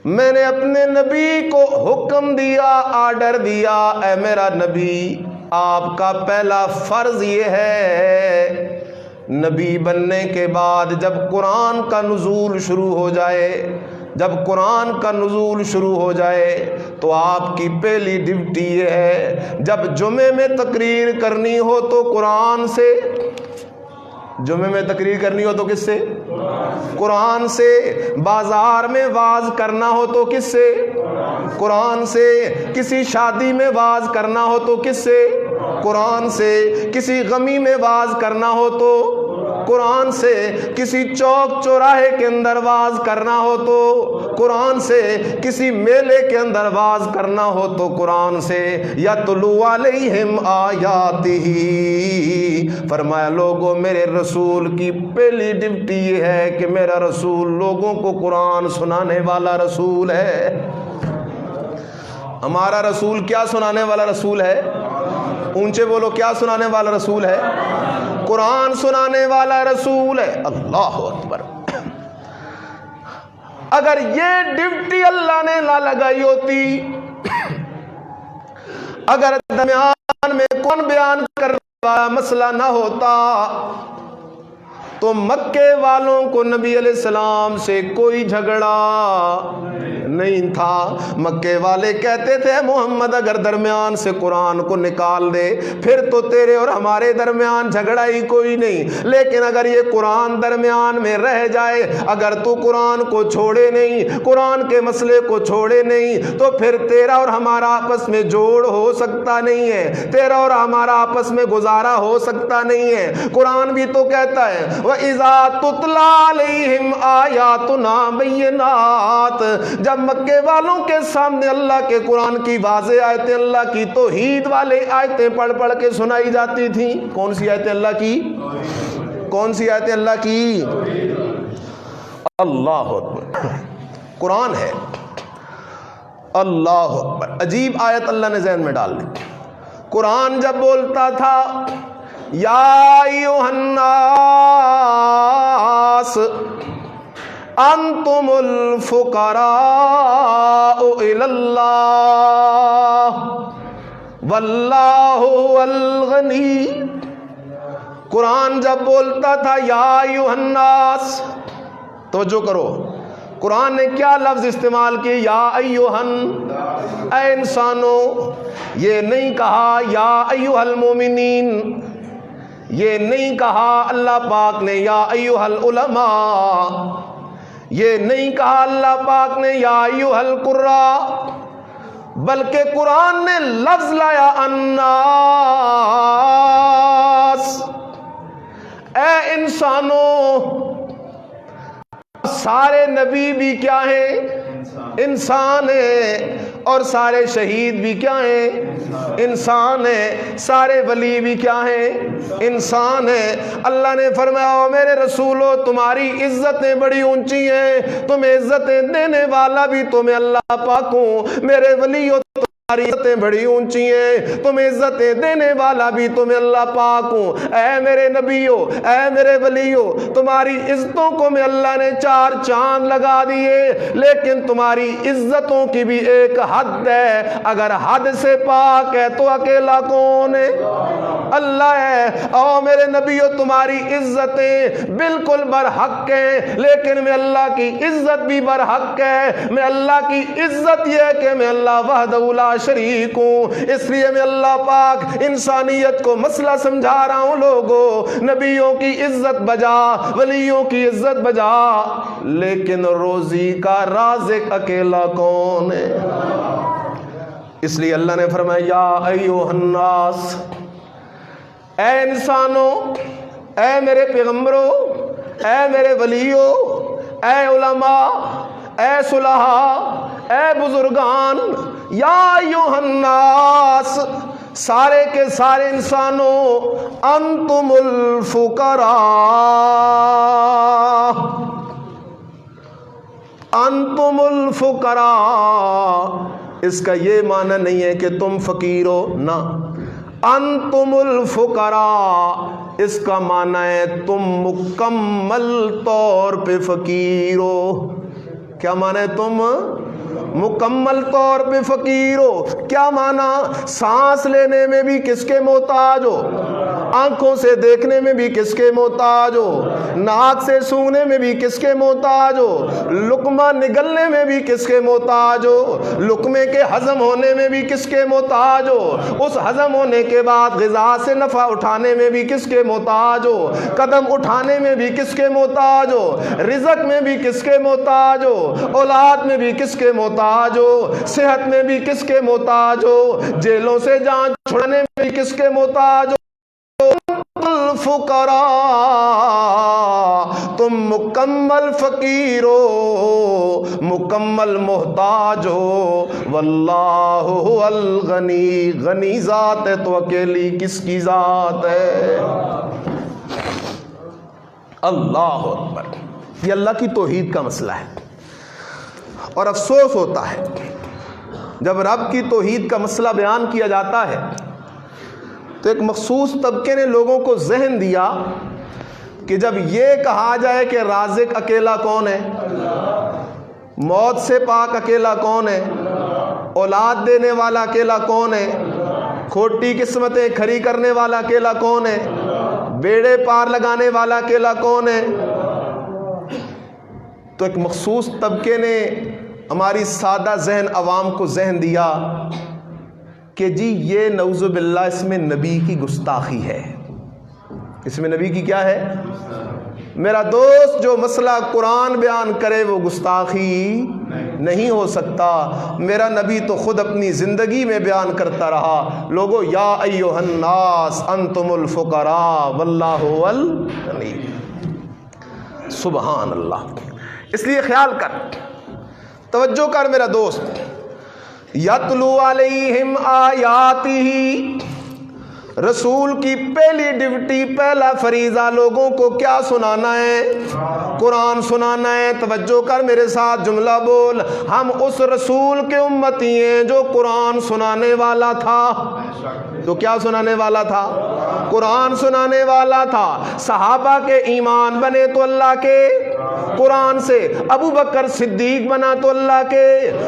میں نے اپنے نبی کو حکم دیا، آرڈر دیا، اے میرا نبی آپ کا پہلا فرض یہ ہے نبی بننے کے بعد جب قرآن کا نزول شروع ہو جائے، جب قرآن کا نزول شروع ہو جائے تو آپ کی پہلی ڈیوٹی یہ ہے، جب جمعے میں تقریر کرنی ہو تو قرآن سے، جمعے میں تقریر کرنی ہو تو کس سے؟ قرآن سے۔ بازار میں واز کرنا ہو تو کس سے؟ قرآن سے۔ کسی شادی میں واز کرنا ہو تو کس سے؟ قرآن سے۔ کسی غمی میں واز کرنا ہو تو قرآن سے۔ کسی چوک چوراہے کے اندر واز کرنا ہو تو قرآن سے۔ کسی میلے کے اندر واز کرنا ہو تو قرآن سے۔ یتلو علیہم آیاتہ، فرمایا لوگوں میرے رسول کی پہلی ڈیوٹی یہ ہے کہ میرا رسول لوگوں کو قرآن سنانے والا رسول ہے۔ ہمارا رسول کیا سنانے والا رسول ہے؟ اونچے بولو، کیا سنانے والا رسول ہے؟ قرآن سنانے والا رسول ہے۔ اللہ اکبر۔ اگر یہ ڈیوٹی اللہ نے نہ لگائی ہوتی، اگر درمیان میں کون بیان کرنے والا مسئلہ نہ ہوتا تو مکے والوں کو نبی علیہ السلام سے کوئی جھگڑا نہیں تھا۔ مکے والے کہتے تھے محمد اگر درمیان سے قرآن کو نکال دے پھر تو تیرے اور ہمارے درمیان جھگڑا ہی کوئی نہیں، لیکن اگر یہ قرآن درمیان میں رہ جائے، اگر تو قرآن کو چھوڑے نہیں، قرآن کے مسئلے کو چھوڑے نہیں، تو پھر تیرا اور ہمارا آپس میں جوڑ ہو سکتا نہیں ہے، تیرا اور ہمارا آپس میں گزارا ہو سکتا نہیں ہے۔ قرآن بھی تو کہتا ہے وَإِذَا تُتْلَى عَلَيْهِمْ آيَاتُنَا بَيِّنَاتٍ، جب مکے والوں کے سامنے اللہ کے قرآن کی واضح آیتیں، اللہ کی توحید والے آیتیں پڑھ پڑھ کے سنائی جاتی تھیں۔ کون سی آیتیں اللہ کی؟ کون سی آیتیں اللہ کی؟ اللہ اکبر، قرآن ہے۔ اللہ اکبر، عجیب آیت اللہ نے ذہن میں ڈال دی۔ قرآن جب بولتا تھا یا ایھا الناس انتم الفقراء الی اللہ، واللہ هو الغنی. قرآن جب بولتا تھا یا ایھا الناس، توجہ کرو قرآن نے کیا لفظ استعمال کیے؟ یا ایھا، اے انسانوں. یہ نہیں کہا یا ایھا المومنین، یہ نہیں کہا اللہ پاک نے یا ایھا العلماء، یہ نہیں کہا اللہ پاک نے یا ایھا القراء، بلکہ قرآن نے لفظ لایا الناس، اے انسانوں. سارے نبی بھی کیا ہیں؟ انسان ہیں. اور سارے شہید بھی کیا ہیں؟ انسان ہیں. سارے ولی بھی کیا ہیں؟ انسان ہیں. اللہ نے فرمایا او میرے رسولو تمہاری عزتیں بڑی اونچی ہیں، تمہیں عزتیں دینے والا بھی تمہیں اللہ پاک ہوں. میرے ولیو تمہاری عزتیں بڑی اونچی ہیں، تمہیں عزتیں دینے والا بھی تمہیں اللہ پاک ہوں. اے میرے نبیو، اے میرے ولیو، تمہاری عزتوں کو میں اللہ نے 4 چاند لگا دیے، لیکن تمہاری عزتوں کی بھی ایک حد ہے. اگر حد سے پاک ہے تو اکیلا کون ہے؟ اللہ ہے. او میرے نبیو تمہاری عزتیں بالکل برحق ہیں، لیکن میں اللہ کی عزت بھی برحق ہے. میں اللہ کی عزت یہ ہے کہ میں اللہ وحدہ لا شریک ہوں. اس لیے میں اللہ پاک انسانیت کو مسئلہ سمجھا رہا ہوں. لوگوں نبیوں کی عزت بجا، ولیوں کی عزت بجا، لیکن روزی کا رازق اکیلا کون ہے؟ اس لیے اللہ نے فرمایا یا ایھا الناس، اے انسانوں، اے میرے پیغمبروں، اے میرے ولیوں، اے علماء، اے صلحاء، اے بزرگان، یا ایھا الناس، سارے کے سارے انسانوں، انتم الفقراء، انتم الفقراء. اس کا یہ معنی نہیں ہے کہ تم فقیر ہو، نہ. انتم الفقراء اس کا معنی ہے تم مکمل طور پہ فقیر ہو. کیا معنی ہے؟ تم مکمل طور پہ فقیر ہو. کیا معنی؟ سانس لینے میں بھی کس کے محتاج ہو؟ آنکھوں سے دیکھنے میں بھی کس کے محتاج ہو؟ ناک سے سونگنے میں بھی کس کے محتاج ہو؟ لقمہ نگلنے میں بھی کس کے محتاج ہو؟ لقمے کے ہضم ہونے میں بھی کس کے محتاج ہو؟ اس ہضم ہونے کے بعد غذا سے نفع اٹھانے میں بھی کس کے محتاج ہو؟ قدم اٹھانے میں بھی کس کے محتاج ہو؟ رزق میں بھی کس کے محتاج ہو؟ اولاد میں بھی کس کے محتاج ہو؟ صحت میں بھی کس کے محتاج ہو؟ جیلوں سے جان چھڑانے میں بھی کس کے محتاج ہو؟ الفقراء، تم مکمل فقیر ہو، مکمل محتاج ہو. واللہ هو الغنی، غنی ذات ہے تو اکیلی کس کی ذات ہے؟ اللہ اکبر. یہ اللہ کی توحید کا مسئلہ ہے. اور افسوس ہوتا ہے جب رب کی توحید کا مسئلہ بیان کیا جاتا ہے تو ایک مخصوص طبقے نے لوگوں کو ذہن دیا کہ جب یہ کہا جائے کہ رازق اکیلا کون ہے، موت سے پاک اکیلا کون ہے، اولاد دینے والا اکیلا کون ہے، کھوٹی قسمتیں کھری کرنے والا اکیلا کون ہے، بیڑے پار لگانے والا اکیلا کون ہے، تو ایک مخصوص طبقے نے ہماری سادہ ذہن عوام کو ذہن دیا کہ جی یہ نعوذ باللہ اس میں نبی کی گستاخی ہے. اس میں نبی کی کیا ہے؟ میرا دوست جو مسئلہ قرآن بیان کرے وہ گستاخی نہیں ہو سکتا. میرا نبی تو خود اپنی زندگی میں بیان کرتا رہا. لوگو یا ایھا الناس انتم الفقراء واللہ هو الغنی. سبحان اللہ. اس لیے خیال کر، توجہ کر میرا دوست. یتلو علیہم آیاتہ، رسول کی پہلی ڈیوٹی، پہلا فریضہ لوگوں کو کیا سنانا ہے؟ قرآن سنانا ہے. توجہ کر میرے ساتھ، جملہ بول. ہم اس رسول کے امتی ہیں جو قرآن سنانے والا تھا. تو کیا سنانے والا تھا؟ قرآن سنانے والا تھا. صحابہ کے ایمان بنے تو اللہ کے قرآن سے, ابو بکر صدیق بنا تو اللہ کے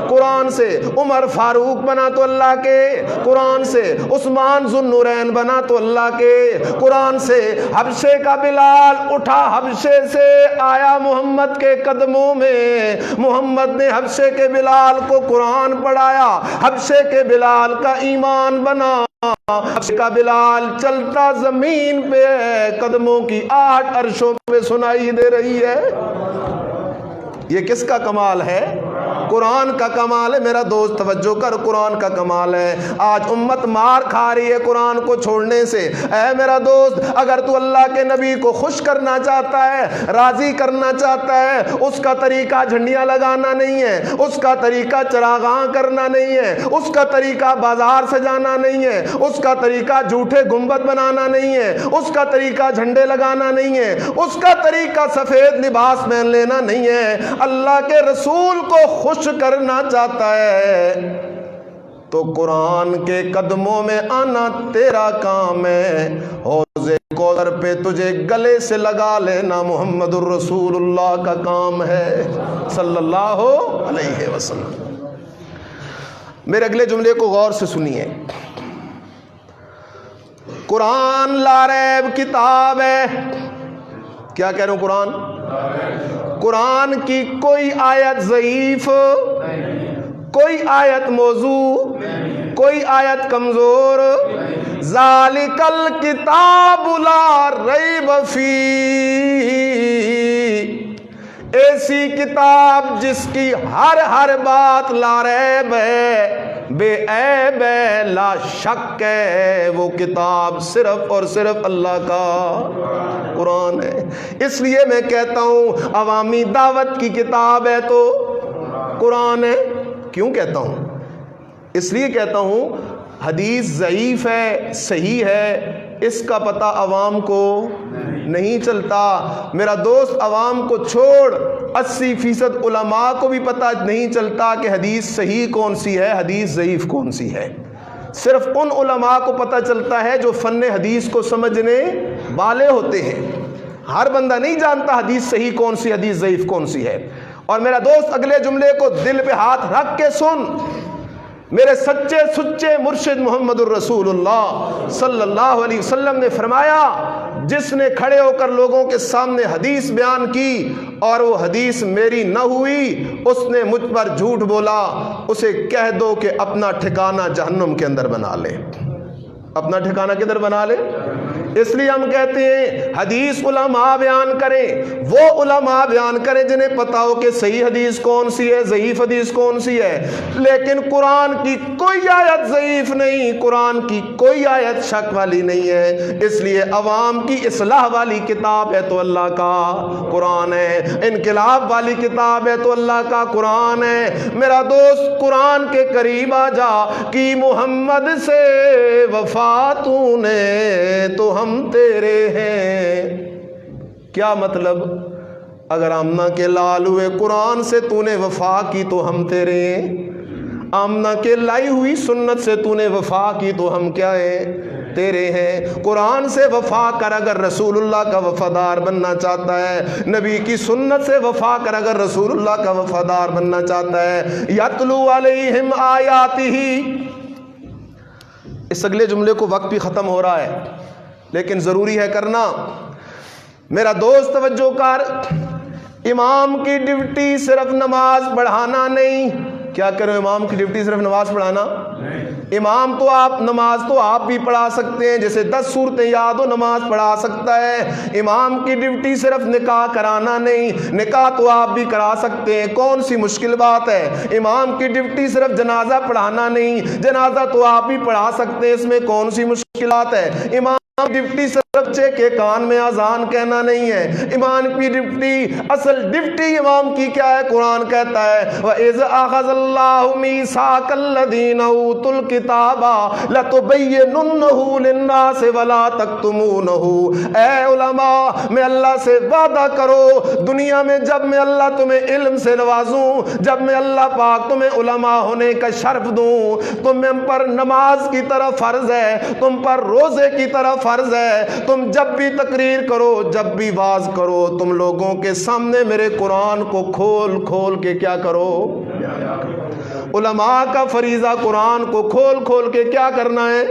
قرآن سے, عمر فاروق بنا تو اللہ کے قرآن سے, عثمان ذو النورین بنا تو اللہ کے قرآن سے. حبشے کا بلال اٹھا حبشے سے آیا محمد کے قدموں میں, محمد نے حبشے کے بلال کو قرآن پڑھایا, حبشے کے بلال کا ایمان بنا, حبشے کا بلال چلتا زمین پہ قدموں کی 8 عرشوں پہ سنائی دے رہی ہے. یہ کس کا کمال ہے؟ قرآن کا کمال ہے. میرا دوست توجہ کر, قرآن کا کمال ہے. آج امت مار کھا رہی ہے قرآن کو چھوڑنے سے. اے میرا دوست, اگر تو اللہ کے نبی کو خوش کرنا چاہتا ہے, راضی کرنا چاہتا ہے, اس کا طریقہ جھنڈیاں لگانا نہیں ہے, اس کا طریقہ چراغاں کرنا نہیں ہے, اس کا طریقہ بازار سجانا نہیں ہے, اس کا طریقہ جھوٹے گنبد بنانا نہیں ہے, اس کا طریقہ جھنڈے لگانا نہیں ہے, اس کا طریقہ سفید لباس پہن لینا نہیں ہے, اللہ کے رسول کو خوش کرنا چاہتا ہے تو قرآن کے قدموں میں آنا تیرا کام ہے. حوضے کوثر پہ تجھے گلے سے لگا لینا محمد الرسول اللہ کا کام ہے صلی اللہ علیہ وسلم. میرے اگلے جملے کو غور سے سنیے. قرآن لا ریب کتاب ہے. کیا کہہ رہا ہوں؟ قرآن کی کوئی آیت ضعیف, کوئی آیت موضوع, کوئی آیت کمزور. ذالک الکتاب لا ریب فیہ, ایسی کتاب جس کی ہر بات لا ریب ہے, بے عیب ہے, لا شک ہے. وہ کتاب صرف اور صرف اللہ کا قرآن ہے. اس لیے میں کہتا ہوں عوامی دعوت کی کتاب ہے تو قرآن ہے. کیوں کہتا ہوں؟ اس لیے کہتا ہوں حدیث ضعیف ہے, صحیح ہے, اس کا پتہ عوام کو نہیں چلتا. میرا دوست, عوام کو چھوڑ, 80% علماء کو بھی پتہ نہیں چلتا کہ حدیث صحیح کون سی ہے, حدیث ضعیف کون سی ہے. صرف ان علماء کو پتہ چلتا ہے جو فن حدیث کو سمجھنے والے ہوتے ہیں. ہر بندہ نہیں جانتا حدیث صحیح کون سی, حدیث ضعیف کون سی ہے. اور میرا دوست, اگلے جملے کو دل پہ ہاتھ رکھ کے سن. میرے سچے سچے مرشد محمد الرسول اللہ صلی اللہ علیہ وسلم نے فرمایا, جس نے کھڑے ہو کر لوگوں کے سامنے حدیث بیان کی اور وہ حدیث میری نہ ہوئی, اس نے مجھ پر جھوٹ بولا, اسے کہہ دو کہ اپنا ٹھکانہ جہنم کے اندر بنا لے. اپنا ٹھکانہ کدھر بنا لے؟ اس لیے ہم کہتے ہیں حدیث علماء بیان کریں, وہ علماء بیان کریں جنہیں پتا ہو کہ صحیح حدیث کون سی ہے, ضعیف حدیث کون سی ہے. لیکن قرآن کی کوئی آیت ضعیف نہیں, قرآن کی کوئی آیت شک والی نہیں ہے. اس لیے عوام کی اصلاح والی کتاب ہے تو اللہ کا قرآن ہے, انقلاب والی کتاب ہے تو اللہ کا قرآن ہے. میرا دوست, قرآن کے قریب آ جا, کہ محمد سے وفا تو نے تو ہم تیرے ہیں. کیا مطلب؟ اگر آمنہ کے لال ہوئے قرآن سے تو نے وفا کی تو ہم تیرے ہیں, آمنہ کے لائی ہوئی سنت سے تو نے وفا کی تو ہم کیا ہیں؟ تیرے ہیں. قرآن سے وفا کر اگر رسول اللہ کا وفادار بننا چاہتا ہے, نبی کی سنت سے وفا کر اگر رسول اللہ کا وفادار بننا چاہتا ہے. یتلو علیہم آیاتہ. اس اگلے جملے کو وقت بھی ختم ہو رہا ہے لیکن ضروری ہے کرنا. میرا دوست توجہ کر, امام کی ڈیوٹی صرف نماز پڑھانا نہیں. کیا کرو؟ امام کی ڈیوٹی صرف نماز پڑھانا؟ امام تو آپ, نماز تو آپ بھی پڑھا سکتے ہیں, جیسے 10 صورتیں یاد ہو نماز پڑھا سکتا ہے. امام کی ڈیوٹی صرف نکاح کرانا نہیں, نکاح تو آپ بھی کرا سکتے ہیں, کون سی مشکل بات ہے. امام کی ڈیوٹی صرف جنازہ پڑھانا نہیں, جنازہ تو آپ بھی پڑھا سکتے ہیں, اس میں کون سی مشکلات ہے. امام ڈیوٹی صرف بچے کے کان میں اذان کہنا نہیں ہے. امام کی ڈیوٹی, اصل ڈیوٹی امام کی کیا ہے؟ قرآن کہتا ہے وَإِذْ أَخَذَ اللَّهُ مِيثَاقَ الَّذِينَ أُوتُوا الْكِتَابَ لَتُبَيِّنُنَّهُ لِلنَّاسِ وَلَا تَكْتُمُونَهُ. اے علماء, میں اللہ سے وعدہ کرو, دنیا میں جب میں اللہ تمہیں علم سے نوازوں, جب میں اللہ پاک تمہیں علماء ہونے کا شرف دوں, تم پر نماز کی طرف فرض ہے, تم پر روزے کی طرف فرض ہے تم جب بھی تقریر کرو، جب بھی واز کرو، تم لوگوں کے سامنے میرے قرآن کو کھول کھول کے کیا کرو؟ علماء کا فریضہ قرآن کو کھول کھول کے کیا کرنا ہے؟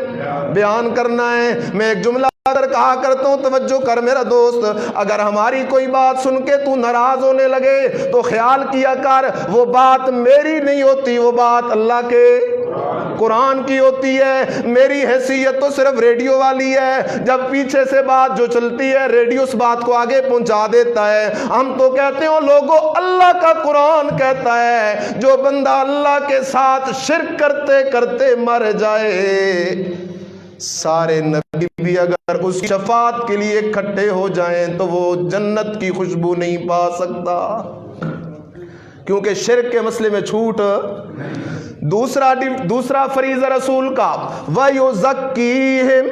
بیان کرنا ہے۔ میں ایک جملہ اگر کہا کرتا ہوں، توجہ کر میرا دوست، اگر ہماری کوئی بات سن کے تو ناراض ہونے لگے تو خیال کیا کر وہ بات میری نہیں ہوتی، وہ بات اللہ کے قرآن کی ہوتی ہے۔ میری حیثیت تو صرف ریڈیو والی ہے، جب پیچھے سے بات جو چلتی ہے ریڈیو اس بات کو آگے پہنچا دیتا ہے۔ ہم تو کہتے ہیں لوگوں اللہ کا قرآن کہتا ہے جو بندہ اللہ کے ساتھ شرک کرتے کرتے مر جائے، سارے نبی بھی اگر اس شفاعت کے لیے اکٹھے ہو جائیں تو وہ جنت کی خوشبو نہیں پا سکتا، کیونکہ شرک کے مسئلے میں چھوٹ۔ دوسرا فریضہ رسول کا وَيُزَكِّيهِمْ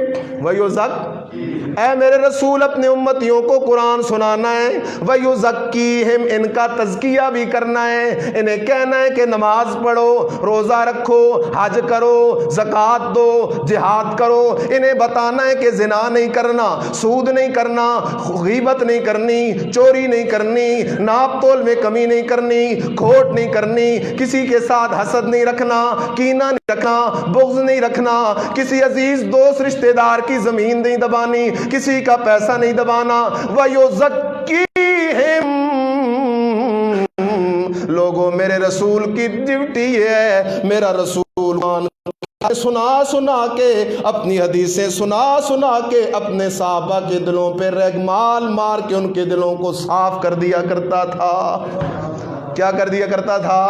اے میرے رسول اپنے امتیوں کو قرآن سنانا ہے، وَيُزَكِّيهِمْ ان کا تزکیہ بھی کرنا ہے، انہیں کہنا ہے کہ نماز پڑھو، روزہ رکھو، حج کرو، زکوٰۃ دو، جہاد کرو، انہیں بتانا ہے کہ زنا نہیں کرنا، سود نہیں کرنا، غیبت نہیں کرنی، چوری نہیں کرنی، ناپ تول میں کمی نہیں کرنی، کھوٹ نہیں کرنی، کسی کے ساتھ حسد نہیں رکھنا، کینہ نہیں رکھنا، بغض نہیں رکھنا، کسی عزیز دوست رشتہ دار کی زمین نہیں دبانی، کسی کا پیسہ نہیں دبانا۔ وَيُزَكِّيهِمْ لوگوں میرے رسول کی ڈیوٹی ہے، میرا رسول سنا سنا کے اپنی حدیثیں سنا کے اپنے صحابہ کے دلوں پہ ریگمال مار کے ان کے دلوں کو صاف کر دیا کرتا تھا۔ کیا کر دیا کرتا تھا؟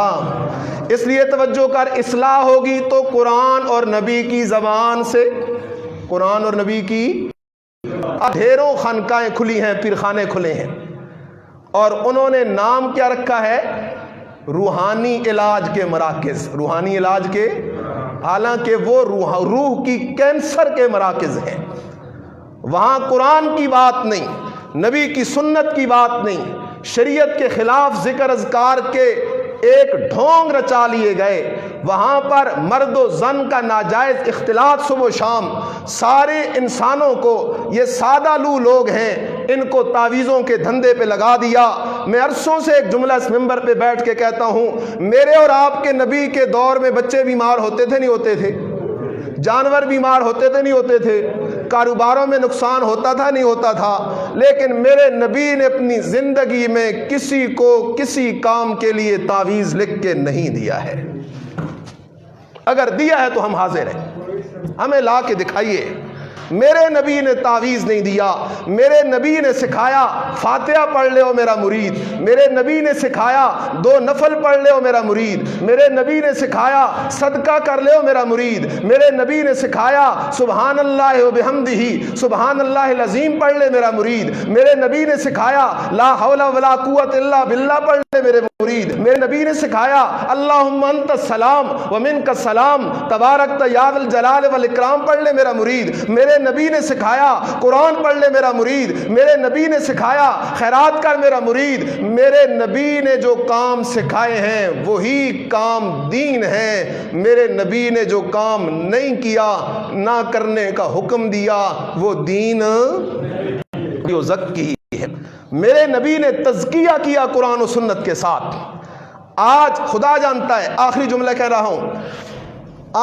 اس لیے توجہ کر، اصلاح ہوگی تو قرآن اور نبی کی زبان سے، قرآن اور نبی کی۔ ڈھیروں خانقاہیں کھلی ہیں، پیرخانے کھلے ہیں، اور انہوں نے نام کیا رکھا ہے؟ روحانی علاج کے مراکز، روحانی علاج کے، حالانکہ وہ روح کی کینسر کے مراکز ہیں۔ وہاں قرآن کی بات نہیں، نبی کی سنت کی بات نہیں، شریعت کے خلاف ذکر اذکار کے ایک ڈھونگ رچا لیے گئے۔ وہاں پر مرد و زن کا ناجائز اختلاط صبح و شام، سارے انسانوں کو، یہ سادہ لو لوگ ہیں، ان کو تعویذوں کے دھندے پہ لگا دیا۔ میں عرصوں سے ایک جملہ اس ممبر پہ بیٹھ کے کہتا ہوں، میرے اور آپ کے نبی کے دور میں بچے بیمار ہوتے تھے نہیں ہوتے تھے؟ جانور بیمار ہوتے تھے نہیں ہوتے تھے؟ کاروباروں میں نقصان ہوتا تھا نہیں ہوتا تھا؟ لیکن میرے نبی نے اپنی زندگی میں کسی کو کسی کام کے لیے تعویذ لکھ کے نہیں دیا ہے۔ اگر دیا ہے تو ہم حاضر ہیں، ہمیں لا کے دکھائیے۔ میرے نبی نے تعویذ نہیں دیا، میرے نبی نے سکھایا فاتحہ پڑھ لے او میرا مرید، میرے نبی نے سکھایا 2 نفل پڑھ لے او میرا مرید، میرے نبی نے سکھایا صدقہ کر لے او میرا مرید، میرے نبی نے سکھایا سبحان اللہ و بحمدہ سبحان اللہ العظیم پڑھ لے میرا مرید، میرے نبی نے سکھایا لا حول ولا قوت الا باللہ پڑھ لے میرے مرید، میرے نبی نے سکھایا اللہم انت السلام ومنک السلام تبارکت یا ذا الجلال والاکرام پڑھ لے میرا مرید، میرے نبی نے سکھایا قرآن پڑھ لے میرا مرید، میرے نبی نے سکھایا خیرات کر میرا مرید۔ میرے نبی نے جو کام سکھائے ہیں وہی کام دین ہے، میرے نبی نے جو کام نہیں کیا، نہ کرنے کا حکم دیا، وہ دین یزکی ہے۔ میرے نبی نے تزکیہ کیا قرآن و سنت کے ساتھ۔ آج خدا جانتا ہے، آخری جملہ کہہ رہا ہوں،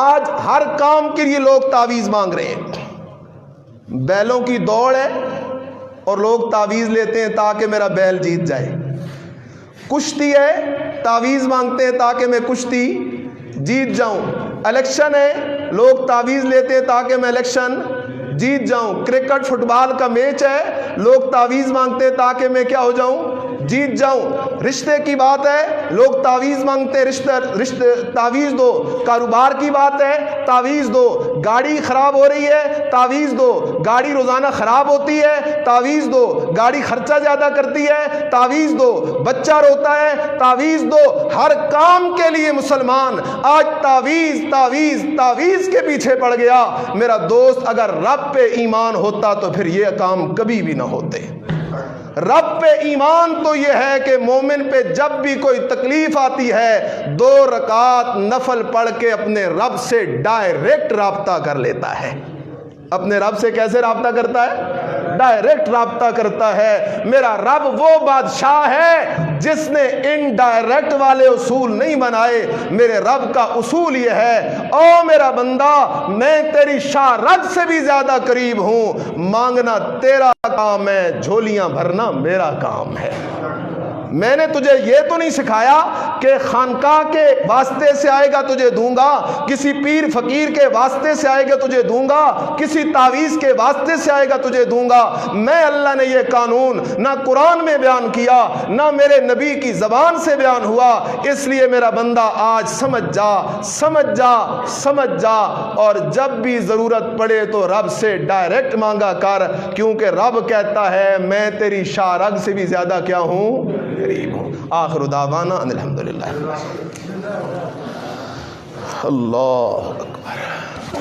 آج ہر کام کے لیے لوگ تعویذ مانگ رہے ہیں۔ بیلوں کی دوڑ ہے اور لوگ تعویذ لیتے ہیں تاکہ میرا بیل جیت جائے۔ کشتی ہے، تعویذ مانگتے ہیں تاکہ میں کشتی جیت جاؤں۔ الیکشن ہے، لوگ تعویذ لیتے ہیں تاکہ میں الیکشن جیت جاؤں۔ کرکٹ فٹ بال کا میچ ہے، لوگ تعویذ مانگتے ہیں تاکہ میں کیا ہو جاؤں؟ جیت جاؤں۔ رشتے کی بات ہے، لوگ تعویذ مانگتے ہیں رشتے تعویذ دو۔ کاروبار کی بات ہے، تعویذ دو۔ گاڑی خراب ہو رہی ہے، تعویذ دو۔ گاڑی روزانہ خراب ہوتی ہے، تعویذ دو۔ گاڑی خرچہ زیادہ کرتی ہے، تعویذ دو۔ بچہ روتا ہے، تعویذ دو۔ ہر کام کے لیے مسلمان آج تعویذ تعویذ تعویذ کے پیچھے پڑ گیا۔ میرا دوست، اگر رب پہ ایمان ہوتا تو پھر یہ کام کبھی بھی نہ ہوتے۔ رب پہ ایمان تو یہ ہے کہ مومن پہ جب بھی کوئی تکلیف آتی ہے 2 رکعت نفل پڑھ کے اپنے رب سے ڈائریکٹ رابطہ کر لیتا ہے۔ اپنے رب سے کیسے رابطہ کرتا ہے؟ ڈائریکٹ رابطہ کرتا ہے۔ میرا رب وہ بادشاہ ہے جس نے انڈائریکٹ والے اصول نہیں بنائے۔ میرے رب کا اصول یہ ہے، او میرا بندہ میں تیری شاہ رگ سے بھی زیادہ قریب ہوں، مانگنا تیرا کام ہے، جھولیاں بھرنا میرا کام ہے۔ میں نے تجھے یہ تو نہیں سکھایا کہ خانقاہ کے واسطے سے آئے گا تجھے دوں گا، کسی پیر فقیر کے واسطے سے آئے گا تجھے دوں گا، کسی تعویذ کے واسطے سے آئے گا تجھے دوں گا۔ میں اللہ نے یہ قانون نہ قرآن میں بیان کیا، نہ میرے نبی کی زبان سے بیان ہوا۔ اس لیے میرا بندہ آج سمجھ جا، سمجھ جا، سمجھ جا، اور جب بھی ضرورت پڑے تو رب سے ڈائریکٹ مانگا کر، کیونکہ رب کہتا ہے میں تیری شاہ رگ سے بھی زیادہ کیا ہوں؟ قریب ہوں۔ آخر دعوانا ان الحمدللہ۔ اللہ اکبر۔